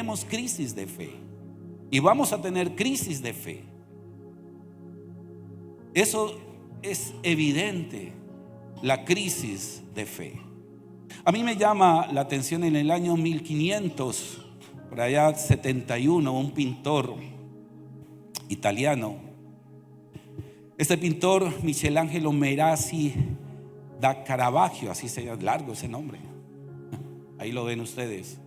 tenemos crisis de fe y vamos a tener crisis de fe. Eso es evidente, la crisis de fe. A mí me llama la atención en el año 1500, por allá 71, un pintor italiano. Este pintor, Michelangelo Merasi da Caravaggio, así se llama, largo ese nombre, ahí lo ven ustedes.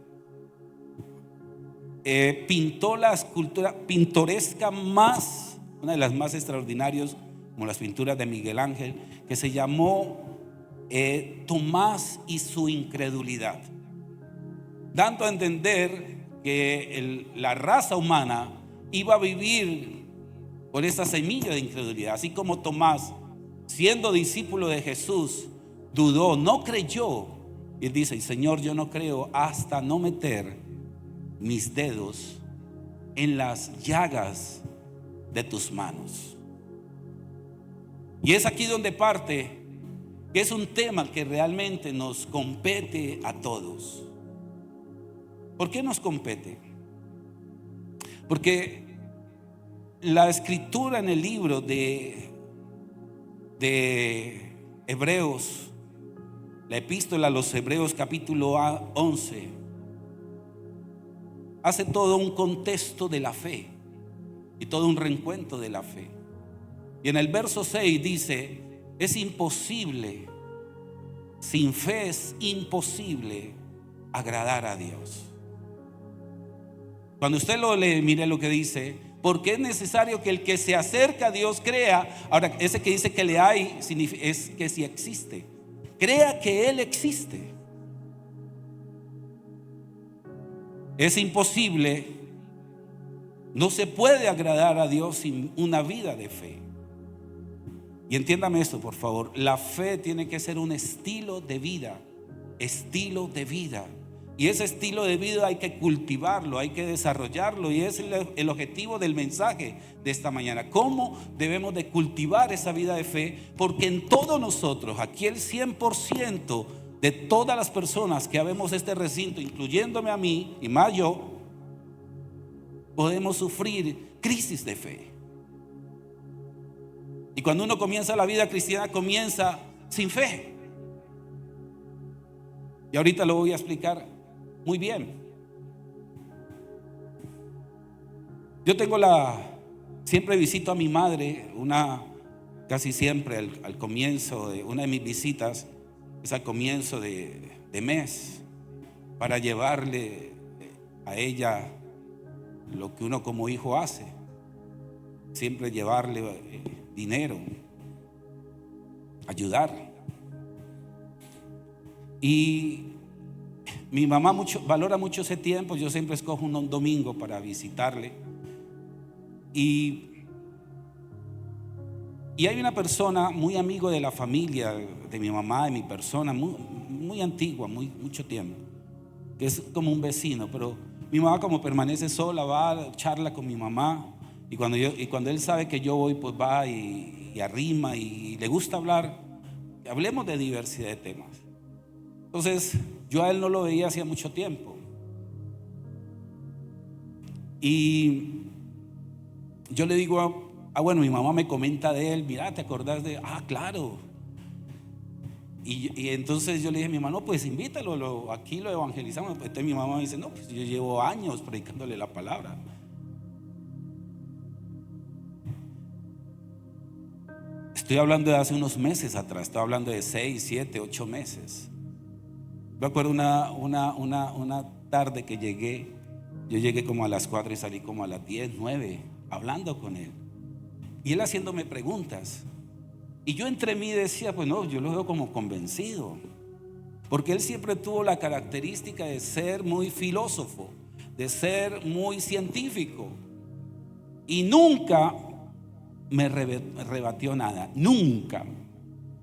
Pintó la escultura pintoresca más, una de las más extraordinarias, como las pinturas de Miguel Ángel, que se llamó Tomás y su incredulidad, dando a entender que la raza humana iba a vivir con esa semilla de incredulidad. Así como Tomás, siendo discípulo de Jesús, dudó, no creyó, y él dice: Señor, yo no creo hasta no meter mis dedos en las llagas de tus manos. Y es aquí donde parte que es un tema que realmente nos compete a todos. ¿Por qué nos compete? Porque la escritura en el libro de Hebreos, la epístola a los Hebreos capítulo 11, hace todo un contexto de la fe y todo un reencuentro de la fe. Y en el verso 6 dice: es imposible, sin fe es imposible agradar a Dios. Cuando usted lo lee, mire lo que dice: porque es necesario que el que se acerca a Dios crea. Ahora, ese que dice que le hay es que si existe, crea que Él existe. Es imposible, no se puede agradar a Dios sin una vida de fe. Y entiéndame esto, por favor: la fe tiene que ser un estilo de vida, estilo de vida. Y ese estilo de vida hay que cultivarlo, hay que desarrollarlo. Y es el objetivo del mensaje de esta mañana: cómo debemos de cultivar esa vida de fe. Porque en todos nosotros, aquí el 100% de todas las personas que habemos este recinto, incluyéndome a mí y más yo, podemos sufrir crisis de fe. Y cuando uno comienza la vida cristiana, comienza sin fe. Y ahorita lo voy a explicar muy bien. Yo tengo siempre visito a mi madre, casi siempre al comienzo de una de mis visitas, es al comienzo de mes, para llevarle a ella lo que uno como hijo hace, siempre llevarle dinero, ayudar. Y mi mamá valora mucho ese tiempo. Yo siempre escojo un domingo para visitarle. Y hay una persona muy amigo de la familia de mi mamá, de mi persona, muy antigua, mucho tiempo, que es como un vecino. Pero mi mamá, como permanece sola, va, charla con mi mamá. Y cuando él sabe que yo voy, pues va y arrima y le gusta hablar. Hablemos de diversidad de temas. Entonces yo a él no lo veía hacía mucho tiempo. Y yo le digo: bueno, mi mamá me comenta de él. Mira, ¿te acordás de? Claro. Y entonces yo le dije a mi mamá: no, pues invítalo, aquí lo evangelizamos. Entonces mi mamá me dice: no, pues yo llevo años predicándole la palabra. Estoy hablando de hace unos meses atrás, estoy hablando de 6, 7, 8 meses. Me acuerdo una tarde que yo llegué como a las 4 y salí como a las 10, 9, hablando con él. Y él haciéndome preguntas. Y yo entre mí decía: pues no, yo lo veo como convencido. Porque él siempre tuvo la característica de ser muy filósofo, de ser muy científico. Y nunca me rebatió nada, nunca.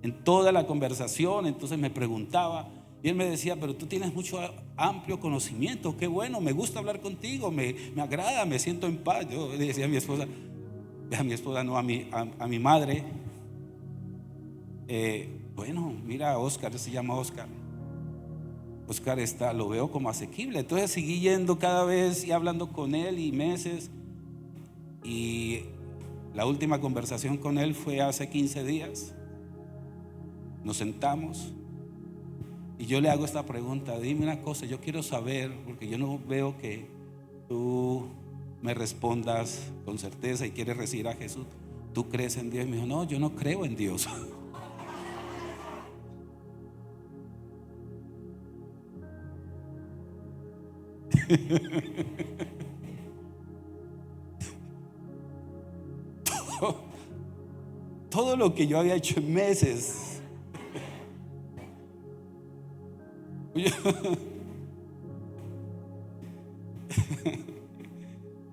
En toda la conversación, entonces me preguntaba, y él me decía: pero tú tienes mucho amplio conocimiento, qué bueno, me gusta hablar contigo, me agrada, me siento en paz. Yo le decía a mi esposa no, a mi madre, bueno, mira, Oscar, se llama Oscar, Oscar lo veo como asequible. Entonces seguí yendo cada vez y hablando con él y meses. Y la última conversación con él fue hace 15 días. Nos sentamos y yo le hago esta pregunta: dime una cosa, yo quiero saber, porque yo no veo que tú me respondas con certeza y quieres recibir a Jesús. ¿Tú crees en Dios? Y me dijo: no, yo no creo en Dios. Todo lo que yo había hecho en meses,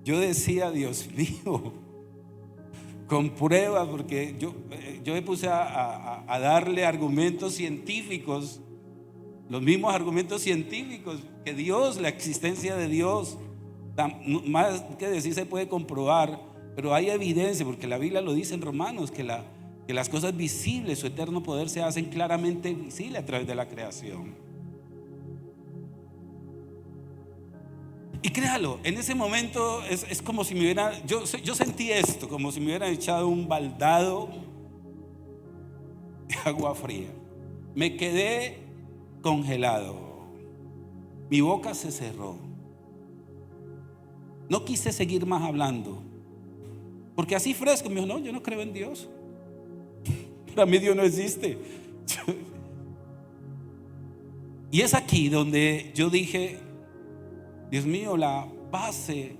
yo decía: Dios mío, con pruebas, porque yo me puse a darle argumentos científicos, los mismos argumentos científicos, que Dios, la existencia de Dios, más que decir se puede comprobar, pero hay evidencia, porque la Biblia lo dice en Romanos, que las cosas visibles, su eterno poder, se hacen claramente visibles a través de la creación. Y créalo, en ese momento es como si me hubieran, yo sentí esto, como si me hubieran echado un baldado de agua fría. Me quedé congelado, mi boca se cerró, no quise seguir más hablando, porque así fresco me dijo: no, yo no creo en Dios, para mí Dios no existe. Y es aquí donde yo dije: Dios mío, la base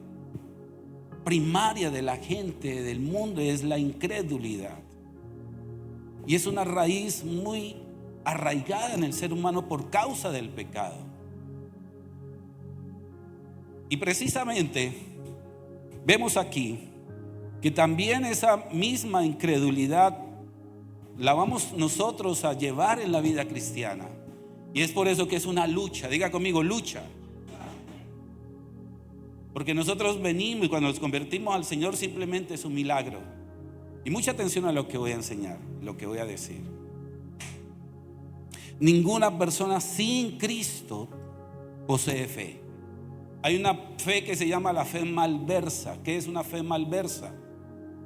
primaria de la gente del mundo es la incredulidad, y es una raíz muy arraigada en el ser humano por causa del pecado. Y precisamente vemos aquí que también esa misma incredulidad la vamos nosotros a llevar en la vida cristiana, y es por eso que es una lucha. Diga conmigo: lucha. Porque nosotros venimos, y cuando nos convertimos al Señor simplemente es un milagro. Y mucha atención a lo que voy a enseñar, lo que voy a decir. Ninguna persona sin Cristo posee fe. Hay una fe que se llama la fe malversa. ¿Qué es una fe malversa?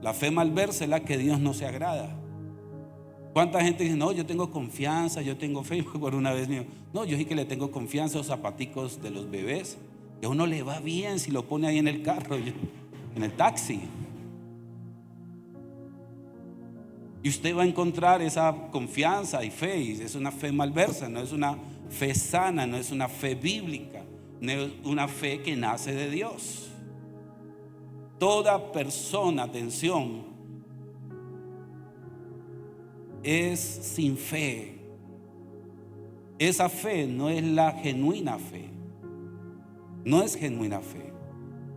La fe malversa es la que Dios no se agrada. ¿Cuánta gente dice: no, yo tengo confianza, yo tengo fe? Por una vez mío: no, yo sí que le tengo confianza a los zapaticos de los bebés, que a uno le va bien si lo pone ahí en el carro, en el taxi. Y usted va a encontrar esa confianza y fe, y es una fe malversa, no es una fe sana, no es una fe bíblica, no es una fe que nace de Dios. Toda persona, atención, es sin fe. Esa fe no es la genuina fe, no es genuina fe.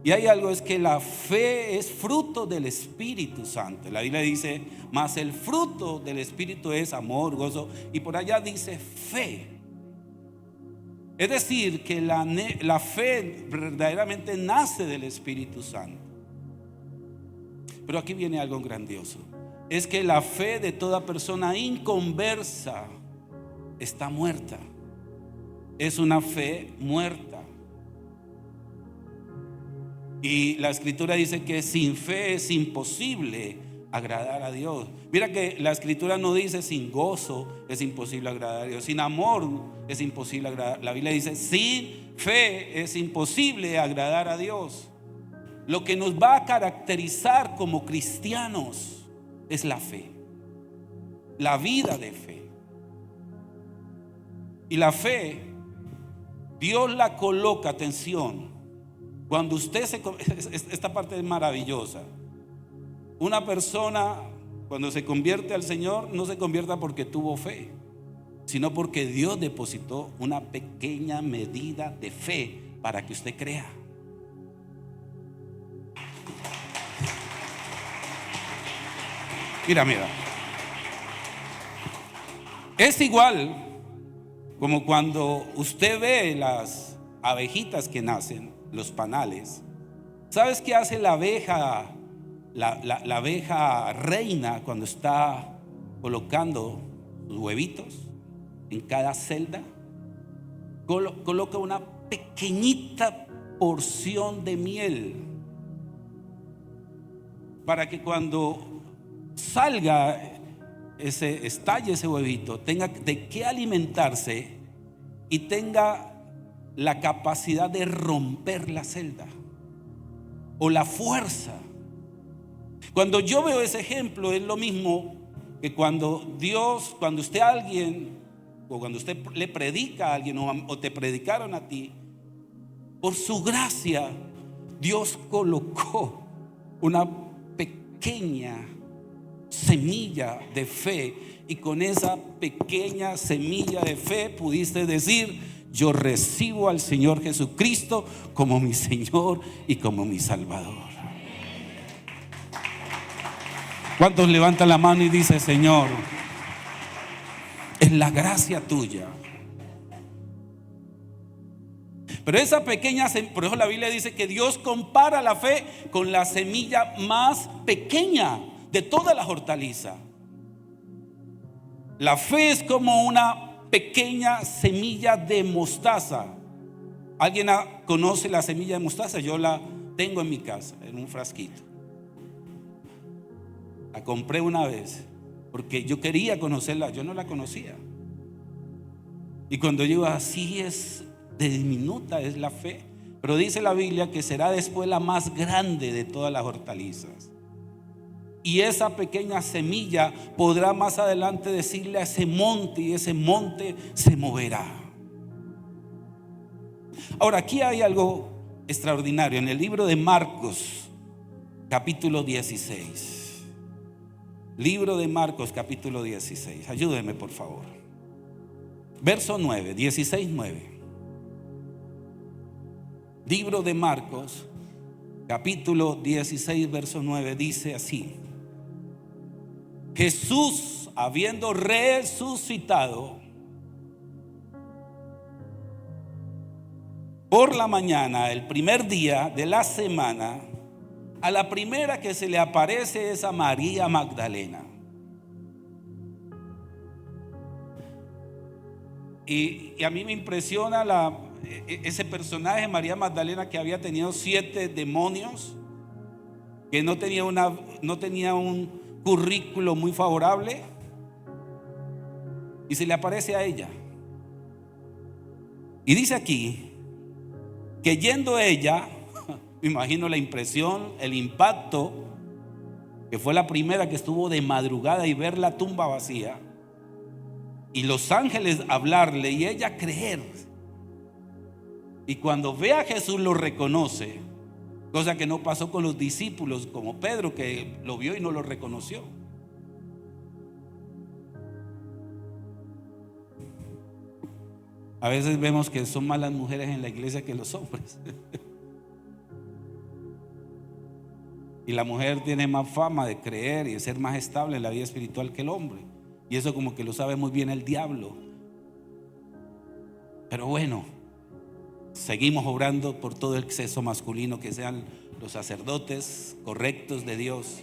Y hay algo, es que la fe es fruto del Espíritu Santo. La Biblia dice: mas el fruto del Espíritu es amor, gozo, y por allá dice fe. Es decir, que la fe verdaderamente nace del Espíritu Santo. Pero aquí viene algo grandioso: es que la fe de toda persona inconversa está muerta. Es una fe muerta. Y la Escritura dice que sin fe es imposible agradar a Dios. Mira que la Escritura no dice sin gozo es imposible agradar a Dios, sin amor es imposible agradar. La Biblia dice: sin fe es imposible agradar a Dios. Lo que nos va a caracterizar como cristianos es la fe, la vida de fe. Y la fe, Dios la coloca, atención, cuando usted esta parte es maravillosa. Una persona, cuando se convierte al Señor, no se convierta porque tuvo fe, sino porque Dios depositó una pequeña medida de fe para que usted crea. Mira. Es igual como cuando usted ve las abejitas que nacen, los panales. ¿Sabes qué hace la abeja? La abeja reina, cuando está colocando sus huevitos en cada celda, coloca una pequeñita porción de miel para que cuando salga estalle ese huevito, tenga de qué alimentarse y tenga la capacidad de romper la celda o la fuerza. Cuando yo veo ese ejemplo, es lo mismo que cuando usted a alguien, o cuando usted le predica a alguien, o te predicaron a ti, por su gracia Dios colocó una pequeña semilla de fe, y con esa pequeña semilla de fe pudiste decir: yo recibo al Señor Jesucristo como mi Señor y como mi Salvador. ¿Cuántos levantan la mano y dicen: Señor, es la gracia tuya? Pero esa pequeña, por eso la Biblia dice que Dios compara la fe con la semilla más pequeña de toda la hortaliza. La fe es como una pequeña semilla de mostaza. ¿Alguien conoce la semilla de mostaza? Yo la tengo en mi casa, en un frasquito. La compré una vez porque yo quería conocerla, yo no la conocía. Y cuando digo así es de diminuta es la fe, pero dice la Biblia que será después la más grande de todas las hortalizas. Y esa pequeña semilla podrá más adelante decirle a ese monte, y ese monte se moverá. Ahora, aquí hay algo extraordinario en el libro de Marcos, capítulo 16. Libro de Marcos, capítulo 16. Ayúdeme, por favor. Verso 9, 16, 9. Libro de Marcos, capítulo 16, verso 9, dice así: Jesús, habiendo resucitado, por la mañana, el primer día de la semana, a la primera que se le aparece es a María Magdalena. Y a mí me impresiona ese personaje, María Magdalena, que había tenido 7 demonios, que no tenía un currículo muy favorable, y se le aparece a ella. Y dice aquí que yendo ella, me imagino la impresión, el impacto, que fue la primera que estuvo de madrugada y ver la tumba vacía, y los ángeles hablarle y ella creer. Y cuando ve a Jesús lo reconoce, cosa que no pasó con los discípulos como Pedro, que lo vio y no lo reconoció. A veces vemos que son más las mujeres en la iglesia que los hombres. Y la mujer tiene más fama de creer y de ser más estable en la vida espiritual que el hombre. Y eso como que lo sabe muy bien el diablo. Pero bueno, seguimos obrando por todo el sexo masculino, que sean los sacerdotes correctos de Dios.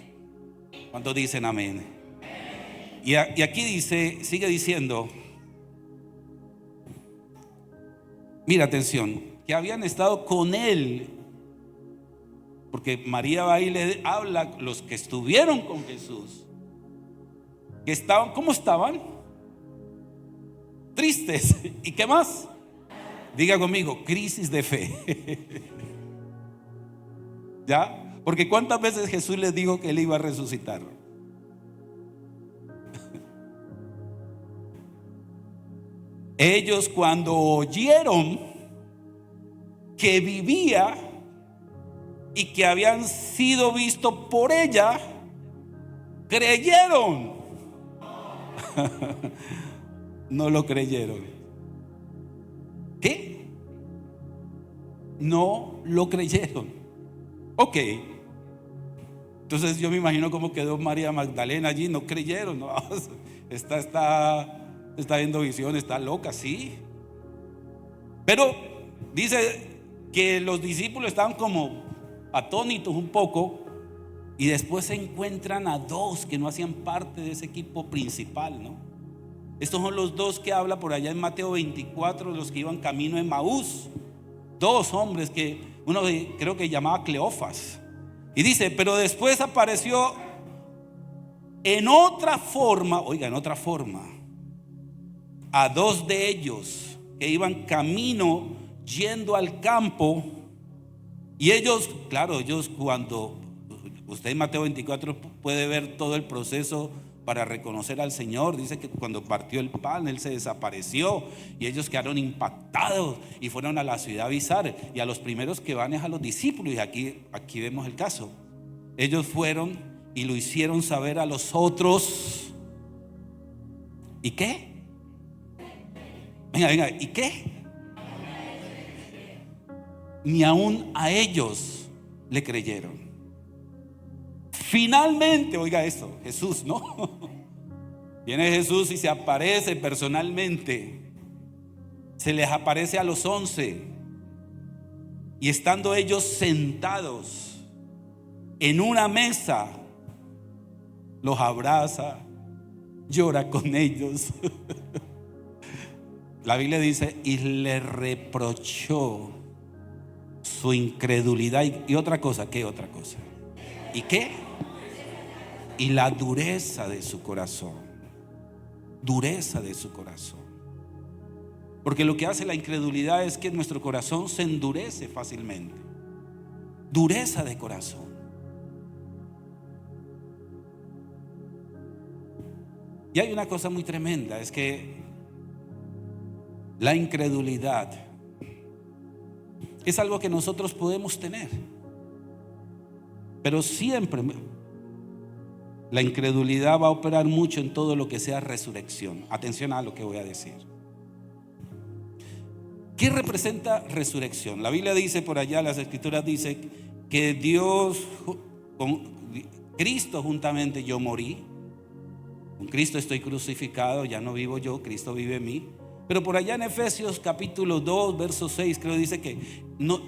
¿Cuántos dicen amén? Y aquí dice, sigue diciendo, mira, atención, que habían estado con él, porque María va y le habla a los que estuvieron con Jesús, que estaban, ¿cómo estaban? Tristes. ¿Y qué más? Diga conmigo, crisis de fe. ¿Ya? Porque ¿cuántas veces Jesús les dijo que él iba a resucitar? Ellos, cuando oyeron que vivía y que habían sido vistos por ella, creyeron. No lo creyeron. ¿Qué? No lo creyeron. Ok. Entonces yo me imagino cómo quedó María Magdalena allí. No creyeron. No, está viendo visiones, está loca, sí. Pero dice que los discípulos estaban como atónitos un poco, y después se encuentran a 2 que no hacían parte de ese equipo principal, ¿no? Estos son los dos que habla por allá en Mateo 24, los que iban camino en Maús. Dos hombres que uno creo que llamaba Cleofas. Y dice, pero después apareció en otra forma, oiga, en otra forma, a dos de ellos que iban camino yendo al campo. Y ellos, claro, ellos cuando usted en Mateo 24 puede ver todo el proceso para reconocer al Señor. Dice que cuando partió el pan, Él se desapareció y ellos quedaron impactados y fueron a la ciudad a avisar. Y a los primeros que van es a los discípulos. Y aquí vemos el caso. Ellos fueron y lo hicieron saber a los otros. ¿Y qué? Venga, ¿y qué? Ni aún a ellos le creyeron. Finalmente, oiga esto, Jesús, ¿no? Viene Jesús y se aparece personalmente. Se les aparece a los 11. Y estando ellos sentados en una mesa, los abraza, llora con ellos. La Biblia dice, y le reprochó su incredulidad y otra cosa. ¿Qué otra cosa? ¿Y qué? Y la dureza de su corazón. Dureza de su corazón. Porque lo que hace la incredulidad es que nuestro corazón se endurece fácilmente. Dureza de corazón. Y hay una cosa muy tremenda, es que la incredulidad es algo que nosotros podemos tener, pero siempre la incredulidad va a operar mucho en todo lo que sea resurrección. Atención a lo que voy a decir. ¿Qué representa resurrección? La Biblia dice por allá, las Escrituras dicen que Dios, con Cristo juntamente yo morí. Con Cristo estoy crucificado, ya no vivo yo, Cristo vive en mí. Pero por allá en Efesios capítulo 2, verso 6, creo dice que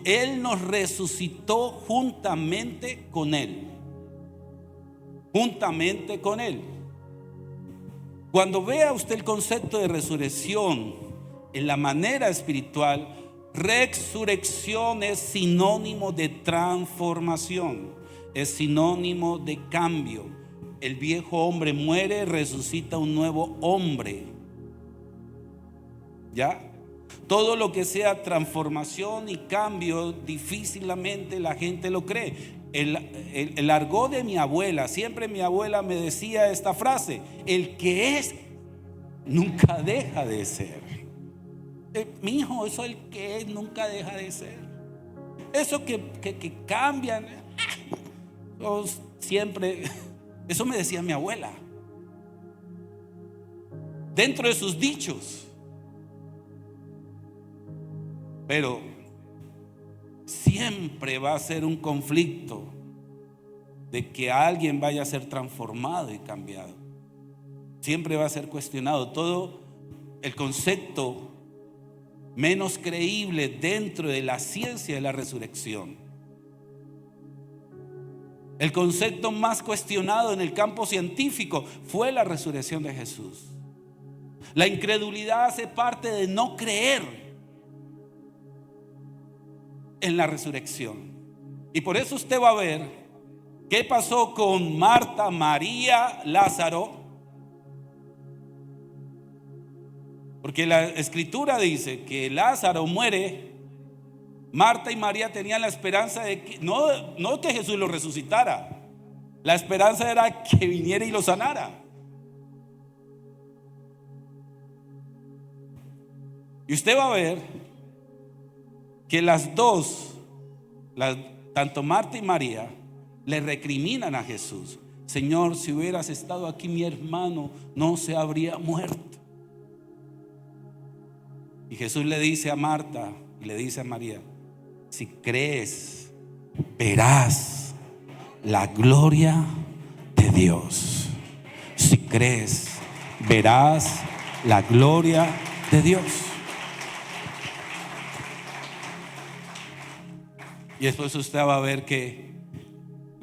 Él nos resucitó juntamente con Él. Juntamente con Él. Cuando vea usted el concepto de resurrección en la manera espiritual, resurrección es sinónimo de transformación, es sinónimo de cambio. El viejo hombre muere, resucita un nuevo hombre. ¿Ya? Todo lo que sea transformación y cambio, difícilmente la gente lo cree. El argot de mi abuela, siempre mi abuela me decía esta frase: el que es, nunca deja de ser. Mi hijo, eso el que es, nunca deja de ser. Eso que cambian, siempre, eso me decía mi abuela. Dentro de sus dichos. Pero siempre va a ser un conflicto de que alguien vaya a ser transformado y cambiado. Siempre va a ser cuestionado. Todo el concepto menos creíble dentro de la ciencia de la resurrección, el concepto más cuestionado en el campo científico fue la resurrección de Jesús. La incredulidad hace parte de no creer en la resurrección. Y por eso usted va a ver qué pasó con Marta, María, Lázaro. Porque la Escritura dice que Lázaro muere. Marta y María tenían la esperanza de que no que Jesús lo resucitara. La esperanza era que viniera y lo sanara. Y usted va a ver que las dos, tanto Marta y María, le recriminan a Jesús: Señor, si hubieras estado aquí, mi hermano no se habría muerto. Y Jesús le dice a Marta y le dice a María: si crees, verás la gloria de Dios. Si crees, verás la gloria de Dios. Y después usted va a ver que,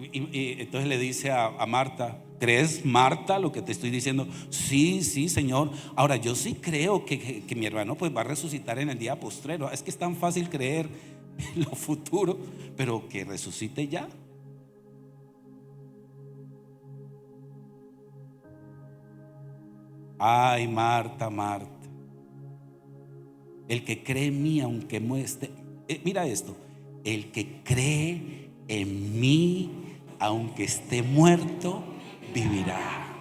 y entonces le dice a Marta: ¿Crees, Marta, lo que te estoy diciendo? Sí, sí, Señor. Ahora, yo sí creo que mi hermano pues va a resucitar en el día postrero. Es que es tan fácil creer en lo futuro, pero que resucite ya. Ay, Marta, Marta, el que cree en mí, aunque muestre, mira esto, el que cree en mí, aunque esté muerto, vivirá.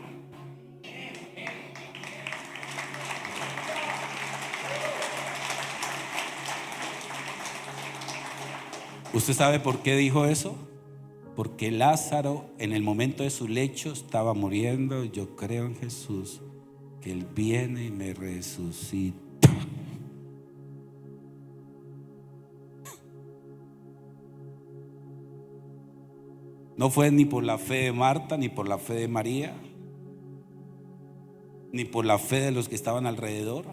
¿Usted sabe por qué dijo eso? Porque Lázaro en el momento de su lecho estaba muriendo. Yo creo en Jesús, que Él viene y me resucita. No fue ni por la fe de Marta, ni por la fe de María, ni por la fe de los que estaban alrededor,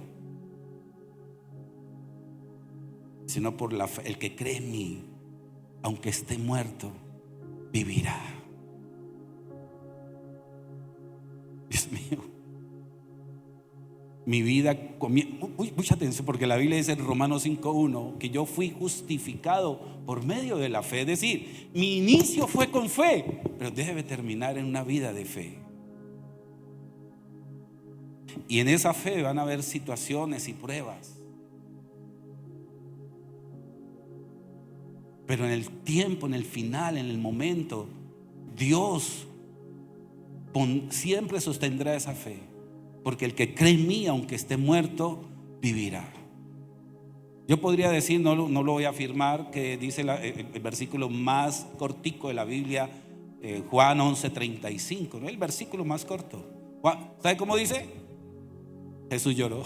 sino por la fe. El que cree en mí, aunque esté muerto, vivirá. Dios mío, mi vida, mucha atención, porque la Biblia dice en Romanos 5:1 que yo fui justificado por medio de la fe. Es decir, mi inicio fue con fe, pero debe terminar en una vida de fe. Y en esa fe van a haber situaciones y pruebas, pero en el tiempo, en el final, en el momento, Dios siempre sostendrá esa fe. Porque el que cree en mí, aunque esté muerto, vivirá. Yo podría decir, no lo voy a afirmar, que dice el versículo más cortico de la Biblia, Juan 11:35, ¿no? El versículo más corto. ¿Sabe cómo dice? Jesús lloró.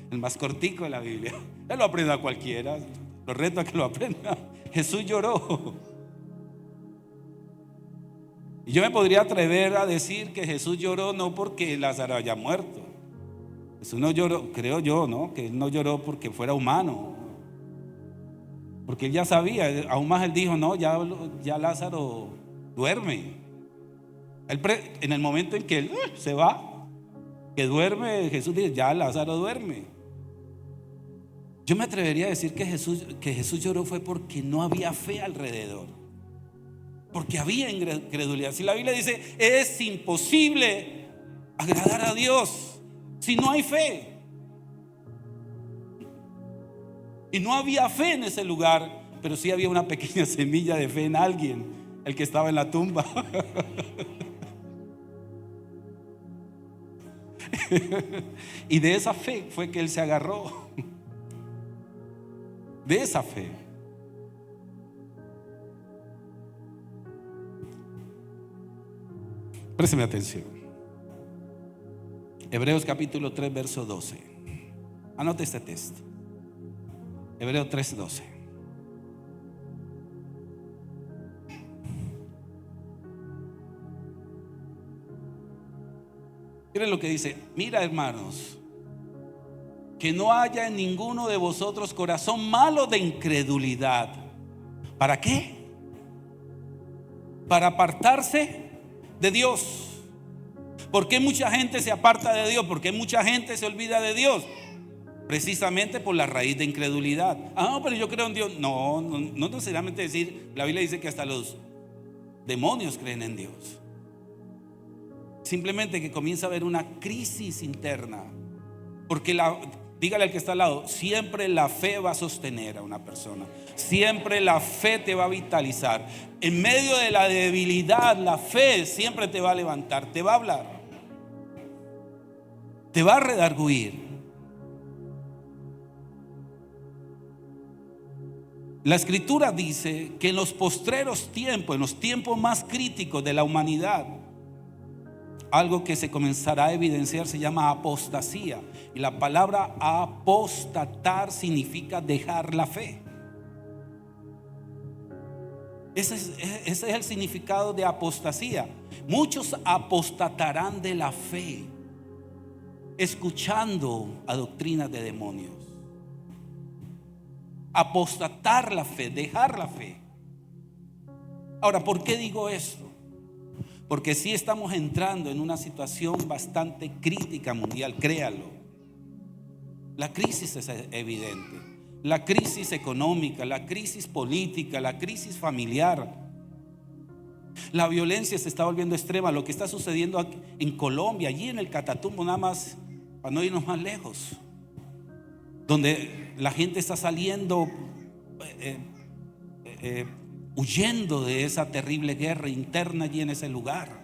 El más cortico de la Biblia. Él lo aprenda cualquiera. Lo reto a que lo aprenda. Jesús lloró. Y yo me podría atrever a decir que Jesús lloró no porque Lázaro haya muerto. Jesús no lloró, creo yo, ¿no? Que Él no lloró porque fuera humano, porque Él ya sabía. Aún más Él dijo, no, ya Lázaro duerme. En el momento en que Él se va, que duerme, Jesús dice, ya Lázaro duerme. Yo me atrevería a decir que Jesús lloró fue porque no había fe alrededor, porque había incredulidad. Si la Biblia dice, es imposible agradar a Dios si no hay fe. Y no había fe en ese lugar, pero sí había una pequeña semilla de fe en alguien, el que estaba en la tumba. Y de esa fe fue que él se agarró. De esa fe. Présteme atención. Hebreos capítulo 3 verso 12. Anote este texto. Hebreos 3:12. Miren lo que dice. Mira, hermanos, que no haya en ninguno de vosotros corazón malo de incredulidad. ¿Para qué? Para apartarse de Dios. ¿Por qué mucha gente se aparta de Dios? ¿Por qué mucha gente se olvida de Dios? Precisamente por la raíz de incredulidad. Pero yo creo en Dios. No necesariamente decir. La Biblia dice que hasta los demonios creen en Dios. Simplemente que comienza a haber una crisis interna. Porque dígale al que está al lado, siempre la fe va a sostener a una persona. Siempre la fe te va a vitalizar. En medio de la debilidad, la fe siempre te va a levantar, te va a hablar, te va a redarguir. La escritura dice que en los postreros tiempos, en los tiempos más críticos de la humanidad, algo que se comenzará a evidenciar se llama apostasía. Y la palabra apostatar significa dejar la fe. Ese es el significado de apostasía. Muchos apostatarán de la fe, escuchando a doctrinas de demonios. Apostatar la fe, dejar la fe. Ahora, ¿por qué digo esto? porque sí estamos entrando en una situación bastante crítica mundial, créalo. La crisis es evidente, la crisis económica, la crisis política, la crisis familiar. La violencia se está volviendo extrema. Lo que está sucediendo aquí, en Colombia, allí en el Catatumbo, nada más, para no irnos más lejos, donde la gente está saliendo, huyendo de esa terrible guerra interna allí en ese lugar.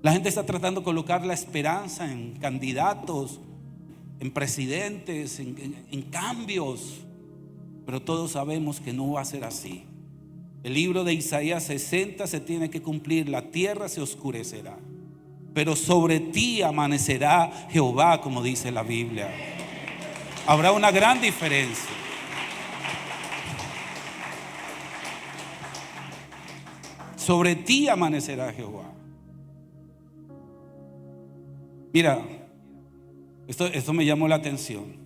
La gente está tratando de colocar la esperanza en candidatos, en presidentes, en cambios, pero todos sabemos que no va a ser así. El libro de Isaías 60 se tiene que cumplir. La tierra se oscurecerá, pero sobre ti amanecerá Jehová, como dice la Biblia. Habrá una gran diferencia. Sobre ti amanecerá Jehová. Mira, esto me llamó la atención.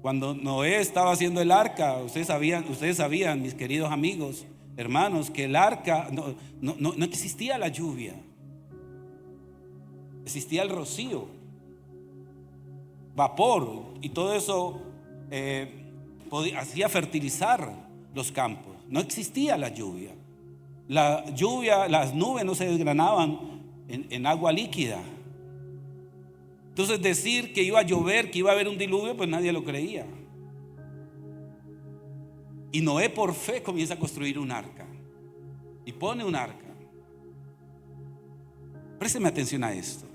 Cuando Noé estaba haciendo el arca, ustedes sabían, mis queridos amigos, hermanos, que el arca no existía la lluvia, existía el rocío, vapor, y todo eso hacía fertilizar los campos. No existía la lluvia. La lluvia, las nubes no se desgranaban en agua líquida. Entonces decir que iba a llover, que iba a haber un diluvio, pues nadie lo creía. Y Noé por fe comienza a construir un arca y pone un arca. Présteme atención a esto.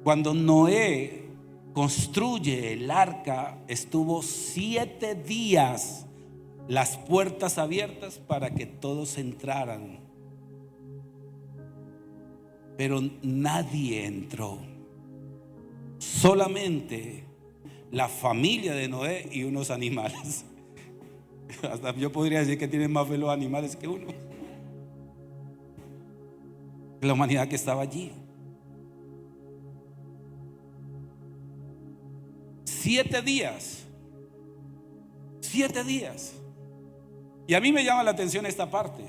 Cuando Noé construye el arca, estuvo 7 días las puertas abiertas para que todos entraran, pero nadie entró. Solamente la familia de Noé y unos animales. Hasta yo podría decir que tienen más fe los animales que uno. La humanidad que estaba allí. 7 días. 7 días. Y a mí me llama la atención esta parte.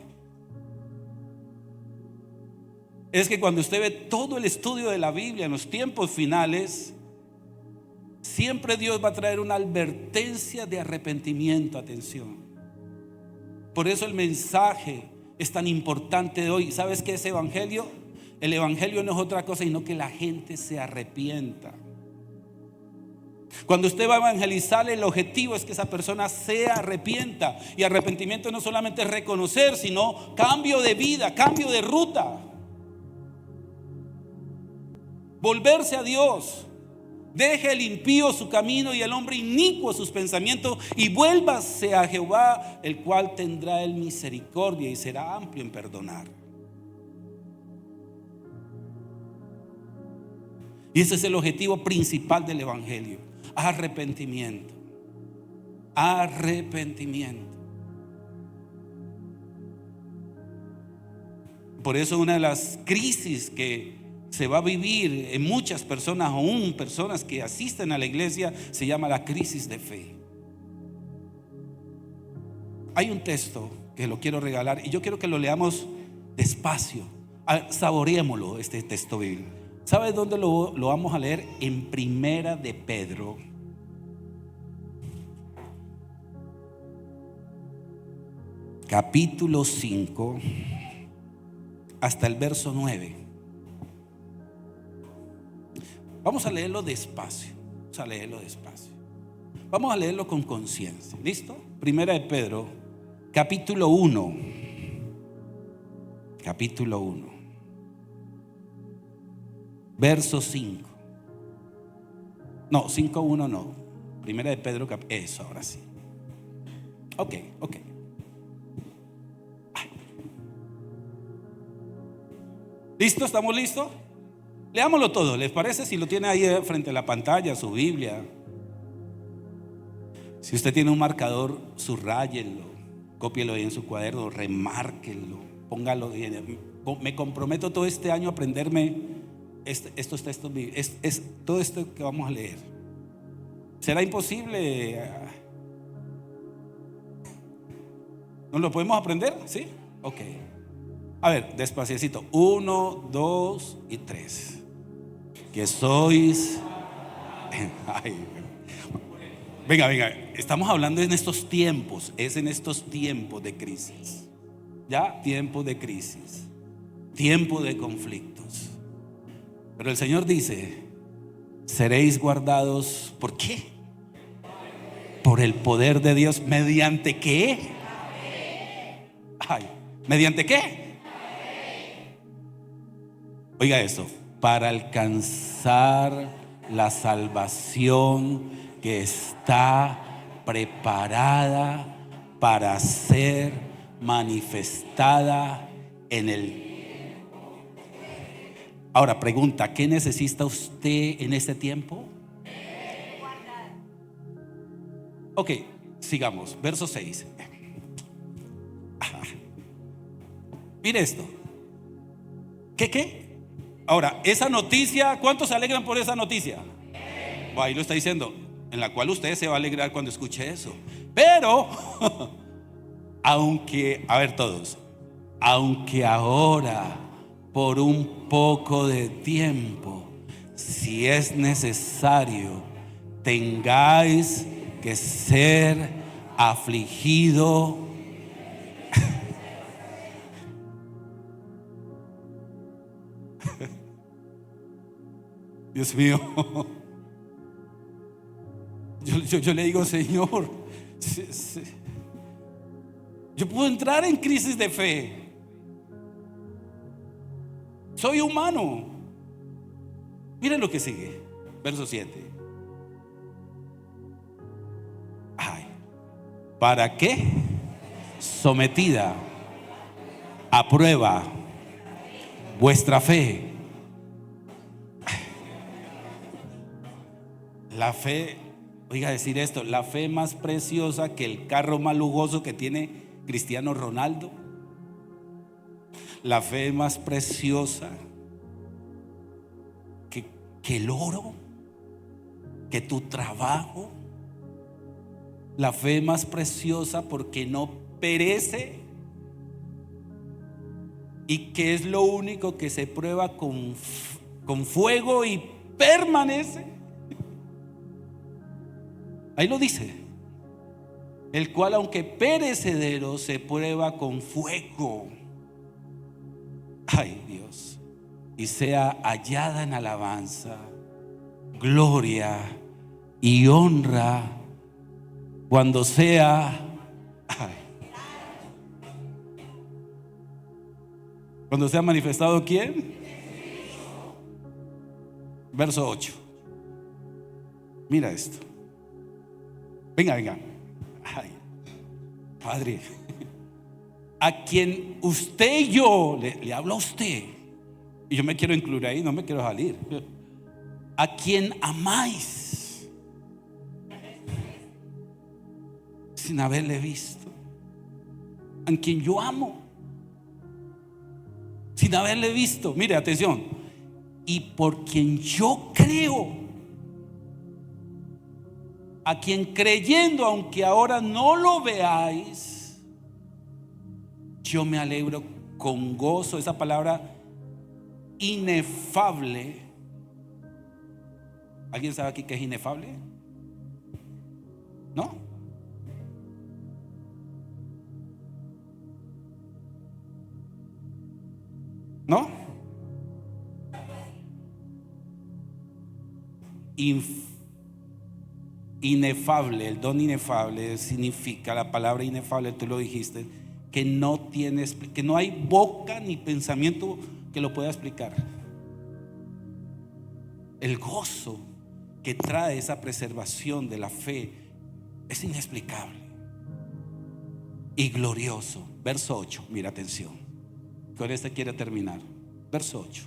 Es que cuando usted ve todo el estudio de la Biblia en los tiempos finales, siempre Dios va a traer una advertencia de arrepentimiento. Atención. Por eso el mensaje es tan importante de hoy. ¿Sabes qué es evangelio? El evangelio no es otra cosa sino que la gente se arrepienta. Cuando usted va a evangelizar, el objetivo es que esa persona se arrepienta. Y arrepentimiento no solamente es reconocer, sino cambio de vida, cambio de ruta. Volverse a Dios. Deje el impío su camino y el hombre inicuo sus pensamientos, y vuélvase a Jehová, el cual tendrá él misericordia y será amplio en perdonar. Y ese es el objetivo principal del evangelio: arrepentimiento. Arrepentimiento. Por eso una de las crisis que se va a vivir en muchas personas, aún personas que asisten a la iglesia, se llama la crisis de fe. Hay un texto que lo quiero regalar y yo quiero que lo leamos despacio, saboreémoslo, este texto bíblico. ¿Sabes dónde lo vamos a leer? En Primera de Pedro, capítulo 5, hasta el verso 9. Vamos a leerlo despacio. Vamos a leerlo con conciencia. ¿Listo? Primera de Pedro, capítulo 1. Capítulo 1. Verso 5. No, 5:1 no. Primera de Pedro, eso, ahora sí. Ok. ¿Listo? ¿Estamos listos? Leámoslo todo, ¿les parece? Si lo tiene ahí frente a la pantalla, su Biblia. Si usted tiene un marcador, subrayelo, cópielo ahí en su cuaderno, remárquelo, póngalo. Me comprometo todo este año a aprenderme estos textos, todo esto que vamos a leer. ¿Será imposible? ¿No lo podemos aprender? ¿Sí? Ok. A ver, despaciecito. 1, 2 y 3. Que sois. Ay, venga, estamos hablando en estos tiempos. Es en estos tiempos de crisis. Ya, tiempos de crisis, tiempo de conflictos. Pero el Señor dice: seréis guardados. ¿Por qué? Por el poder de Dios. ¿Mediante qué? Ay, ¿mediante qué? Oiga eso. Para alcanzar la salvación que está preparada para ser manifestada en el. Ahora pregunta: ¿qué necesita usted en este tiempo? Ok, sigamos, verso 6. Mire esto. ¿Qué? Ahora, esa noticia, ¿cuántos se alegran por esa noticia? Ahí lo está diciendo, en la cual usted se va a alegrar cuando escuche eso. Pero aunque, a ver todos, aunque ahora por un poco de tiempo, si es necesario, tengáis que ser afligido. Dios mío, yo le digo: Señor, yo puedo entrar en crisis de fe. Soy humano. Miren lo que sigue, verso 7. Ay, ¿para qué? Sometida a prueba vuestra fe. La fe, oiga decir esto, la fe más preciosa que el carro más lujoso que tiene Cristiano Ronaldo. La fe más preciosa que el oro, que tu trabajo. La fe más preciosa porque no perece y que es lo único que se prueba con fuego y permanece. Ahí lo dice: el cual aunque perecedero se prueba con fuego. Ay, Dios. Y sea hallada en alabanza, gloria y honra cuando sea. Ay, cuando sea manifestado, ¿quién? Verso 8. Mira esto. Venga. Ay, Padre, a quien usted y yo le hablo a usted, y yo me quiero incluir ahí, no me quiero salir. A quien amáis sin haberle visto, a quien yo amo sin haberle visto. Mire, atención. Y por quien yo creo, a quien creyendo, aunque ahora no lo veáis, yo me alegro con gozo. Esa palabra inefable, ¿alguien sabe aquí qué es inefable? ¿No? ¿No? Inefable, el don inefable significa, la palabra inefable, tú lo dijiste, que no tienes, que no hay boca ni pensamiento que lo pueda explicar. El gozo que trae esa preservación de la fe es inexplicable y glorioso. Verso 8, mira, atención, con este quiere terminar. Verso 8,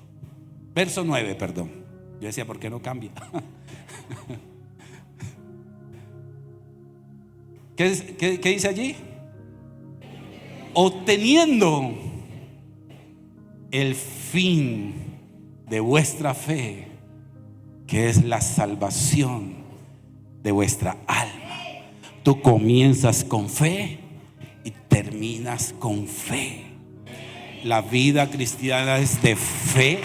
verso 9, perdón. Yo decía, ¿por qué no cambia? ¿Qué dice allí? Obteniendo el fin de vuestra fe, que es la salvación de vuestra alma. Tú comienzas con fe y terminas con fe. La vida cristiana es de fe.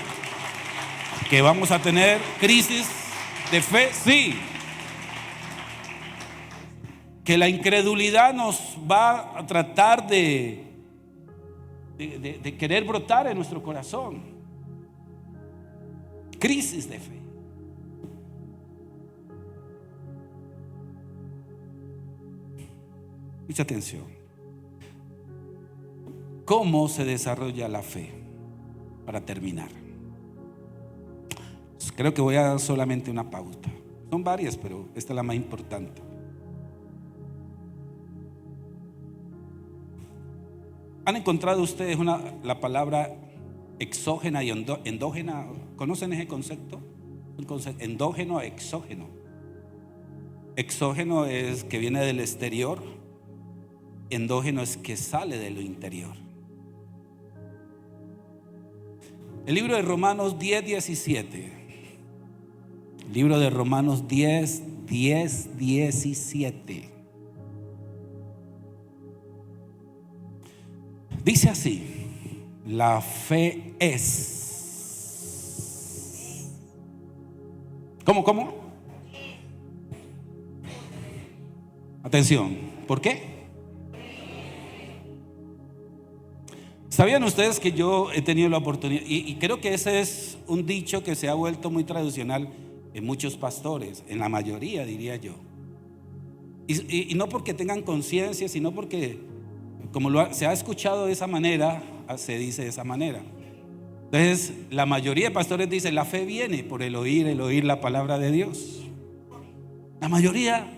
¿Que vamos a tener crisis de fe? Sí. Que la incredulidad nos va a tratar de querer brotar en nuestro corazón. Crisis de fe. Mucha atención. ¿Cómo se desarrolla la fe? Para terminar, creo que voy a dar solamente una pauta. Son varias, pero esta es la más importante. ¿Han encontrado ustedes la palabra exógena y endógena? ¿Conocen ese concepto? Endógeno, exógeno. Exógeno es que viene del exterior. Endógeno es que sale de lo interior. El libro de Romanos 10:17. Libro de Romanos 10:17. Dice así: la fe es. ¿Cómo? Atención, ¿por qué? ¿Sabían ustedes que yo he tenido la oportunidad? Y creo que ese es un dicho que se ha vuelto muy tradicional en muchos pastores, en la mayoría diría yo. Y no porque tengan conciencia, sino porque como se ha escuchado de esa manera, se dice de esa manera. Entonces la mayoría de pastores dicen: la fe viene por el oír la palabra de Dios. La mayoría,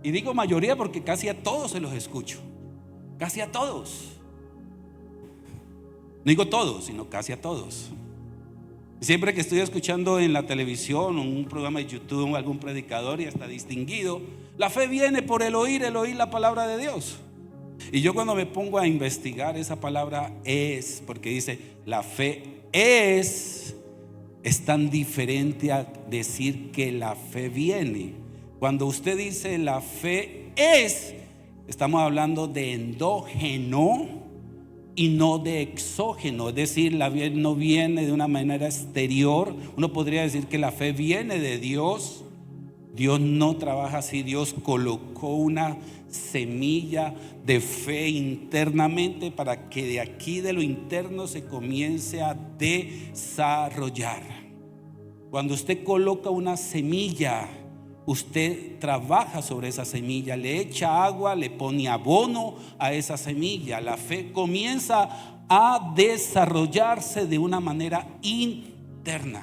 y digo mayoría porque casi a todos se los escucho. Casi a todos. No digo todos, sino casi a todos. Siempre que estoy escuchando en la televisión o un programa de YouTube algún predicador y hasta distinguido, la fe viene por el oír la palabra de Dios. Y yo cuando me pongo a investigar esa palabra es, porque dice la fe es tan diferente a decir que la fe viene. Cuando usted dice la fe es, estamos hablando de endógeno y no de exógeno, es decir, la fe no viene de una manera exterior. Uno podría decir que la fe viene de Dios. Dios no trabaja así. Dios colocó una semilla de fe internamente para que de aquí, de lo interno, se comience a desarrollar. Cuando usted coloca una semilla, usted trabaja sobre esa semilla, le echa agua, le pone abono a esa semilla. La fe comienza a desarrollarse de una manera interna.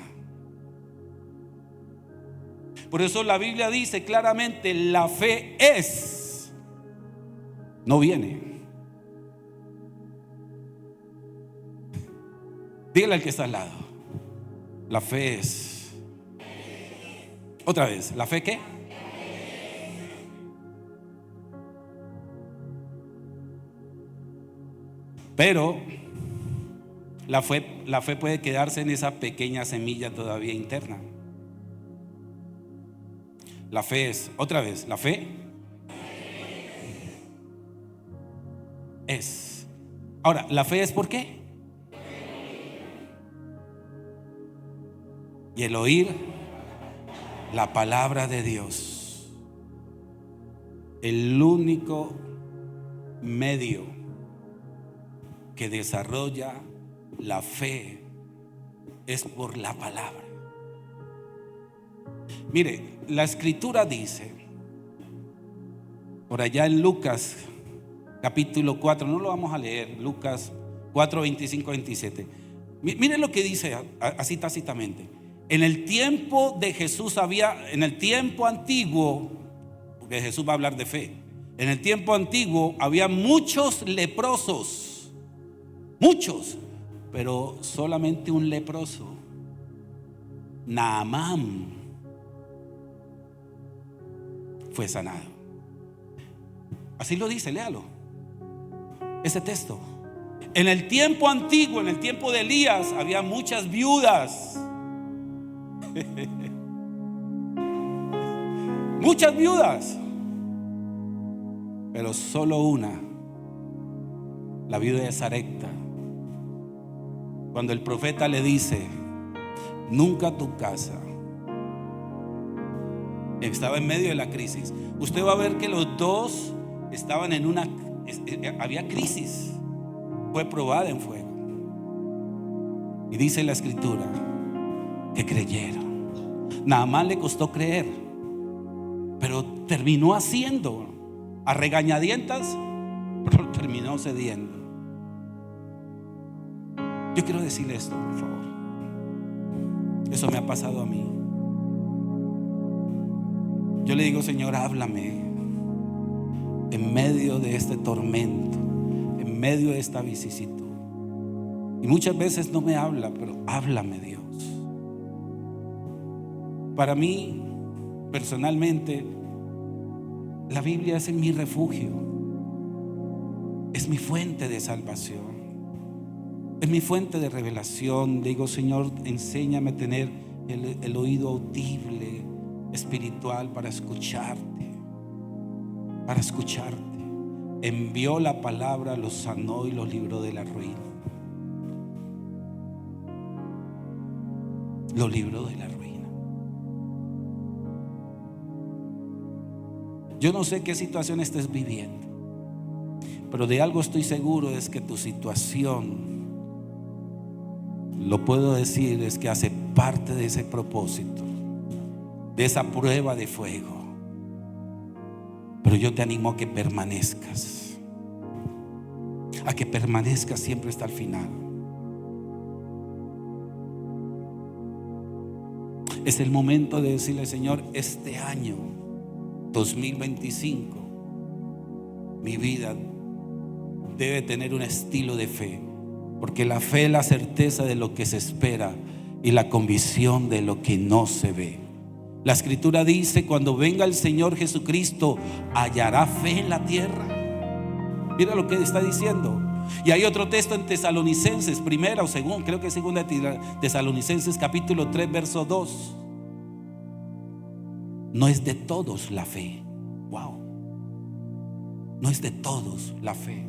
Por eso la Biblia dice claramente: la fe es, no viene. Dígale al que está al lado: la fe es. Otra vez, ¿la fe qué? Pero la fe puede quedarse en esa pequeña semilla todavía interna. La fe es, otra vez, la fe es. Ahora, ¿la fe es por qué? Y el oír la palabra de Dios. El único medio que desarrolla la fe es por la palabra. Mire, la escritura dice por allá en Lucas capítulo 4, no lo vamos a leer, Lucas 4, 25, 27. Mire lo que dice así tácitamente: en el tiempo de Jesús en el tiempo antiguo, porque Jesús va a hablar de fe, en el tiempo antiguo había muchos leprosos, muchos, pero solamente un leproso, Naamán, fue sanado. Así lo dice, léalo, ese texto. En el tiempo antiguo, en el tiempo de Elías, había muchas viudas. Muchas viudas, pero solo una la viuda de Sarepta, cuando el profeta le dice: nunca tu casa. Estaba en medio de la crisis. Usted va a ver que los dos estaban en había crisis. Fue probada en fuego. Y dice la escritura que creyeron. Nada más le costó creer, pero terminó haciendo a regañadientas, pero terminó cediendo. Yo quiero decirle esto, por favor. Eso me ha pasado a mí. Yo le digo: Señor, háblame en medio de este tormento, en medio de esta vicisitud. Y muchas veces no me habla, pero háblame, Dios. Para mí, personalmente, la Biblia es mi refugio, es mi fuente de salvación, es mi fuente de revelación. Digo: Señor, enséñame a tener el oído audible, espiritual, para escucharte, para escucharte. Envió la palabra, los sanó y los libró de la ruina. Lo libró de la ruina. Yo no sé qué situación estés viviendo, pero de algo estoy seguro: es que tu situación, lo puedo decir, es que hace parte de ese propósito, de esa prueba de fuego. Pero yo te animo a que permanezcas, a que permanezcas siempre hasta el final. Es el momento de decirle: Señor, este año 2025 mi vida debe tener un estilo de fe, porque la fe es la certeza de lo que se espera y la convicción de lo que no se ve. La escritura dice: cuando venga el Señor Jesucristo, ¿hallará fe en la tierra? Mira lo que está diciendo. Y hay otro texto en Tesalonicenses, primera o segunda, creo que es segunda de Tesalonicenses, capítulo 3, verso 2. No es de todos la fe. Wow. No es de todos la fe.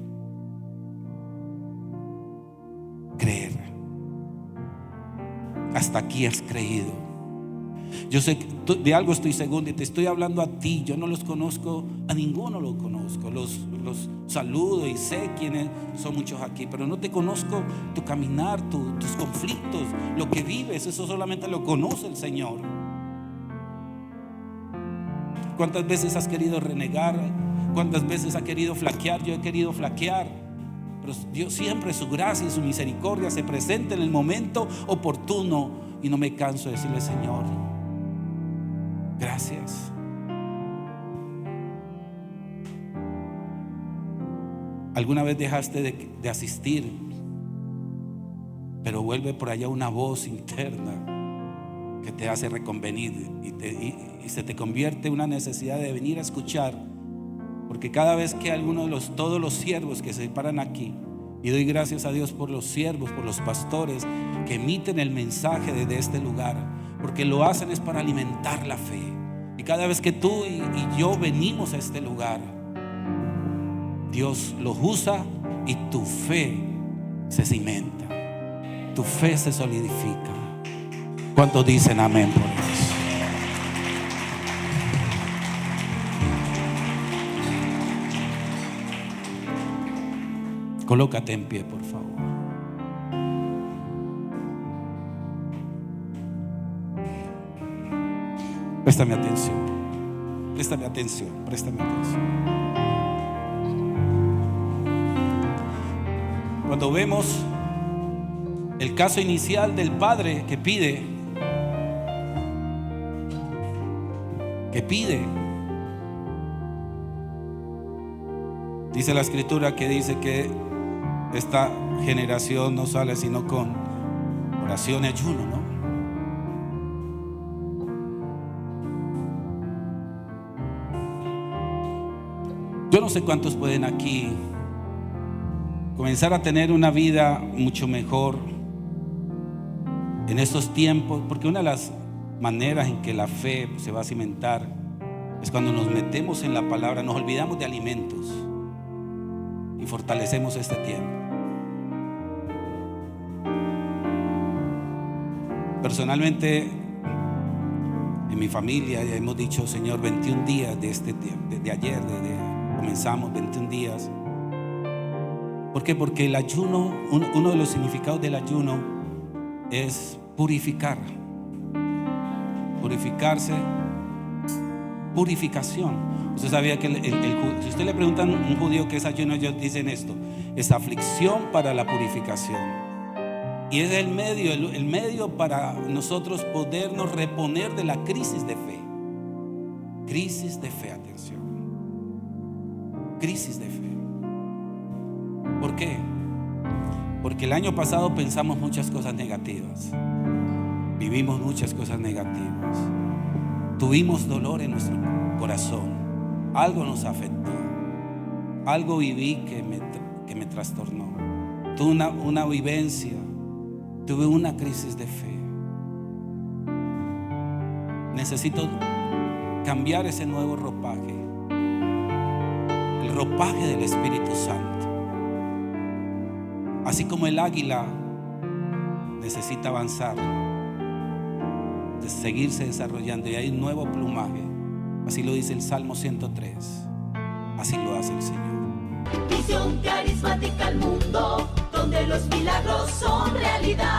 Creer. Hasta aquí has creído. Yo sé que de algo estoy seguro, y te estoy hablando a ti. Yo no los conozco, a ninguno lo conozco. Los saludo y sé quiénes son muchos aquí, pero no te conozco tu caminar, tus conflictos, lo que vives. Eso solamente lo conoce el Señor. ¿Cuántas veces has querido renegar? ¿Cuántas veces has querido flaquear? Yo he querido flaquear, pero Dios siempre, su gracia y su misericordia se presenta en el momento oportuno, y no me canso de decirle: Señor, gracias. ¿Alguna vez dejaste de asistir, pero vuelve por allá una voz interna que te hace reconvenir y se te convierte en una necesidad de venir a escuchar? Porque cada vez que todos los siervos que se paran aquí, y doy gracias a Dios por los siervos, por los pastores que emiten el mensaje desde este lugar, porque lo hacen es para alimentar la fe. Y cada vez que tú y yo venimos a este lugar, Dios los usa y tu fe se cimenta, tu fe se solidifica. ¿Cuántos dicen amén por eso? Colócate en pie, por favor. Préstame atención. Préstame atención. Préstame atención. Cuando vemos el caso inicial del padre que pide, dice la escritura que dice que esta generación no sale sino con oración y ayuno, ¿no? Yo no sé cuántos pueden aquí comenzar a tener una vida mucho mejor en estos tiempos, porque una de las maneras en que la fe se va a cimentar es cuando nos metemos en la palabra, nos olvidamos de alimentos y fortalecemos este tiempo. Personalmente, en mi familia ya hemos dicho, Señor, 21 días de este tiempo, desde ayer, comenzamos 21 días. ¿Por qué? Porque el ayuno, uno de los significados del ayuno es purificar. Purificarse, purificación. Usted sabía que si usted le pregunta a un judío qué es ayuno, ellos dicen esto: es aflicción para la purificación. Y es el medio para nosotros podernos reponer de la crisis de fe. Crisis de fe, atención. Crisis de fe. ¿Por qué? Porque el año pasado pensamos muchas cosas negativas. Vivimos muchas cosas negativas. Tuvimos dolor en nuestro corazón. Algo nos afectó. Algo viví que me trastornó. Tuve una vivencia. Tuve una crisis de fe. Necesito cambiar ese nuevo ropaje. El ropaje del Espíritu Santo. Así como el águila necesita avanzar, de seguirse desarrollando, y hay un nuevo plumaje. Así lo dice el Salmo 103. Así lo hace el Señor. Visión carismática al mundo, donde los milagros son realidad.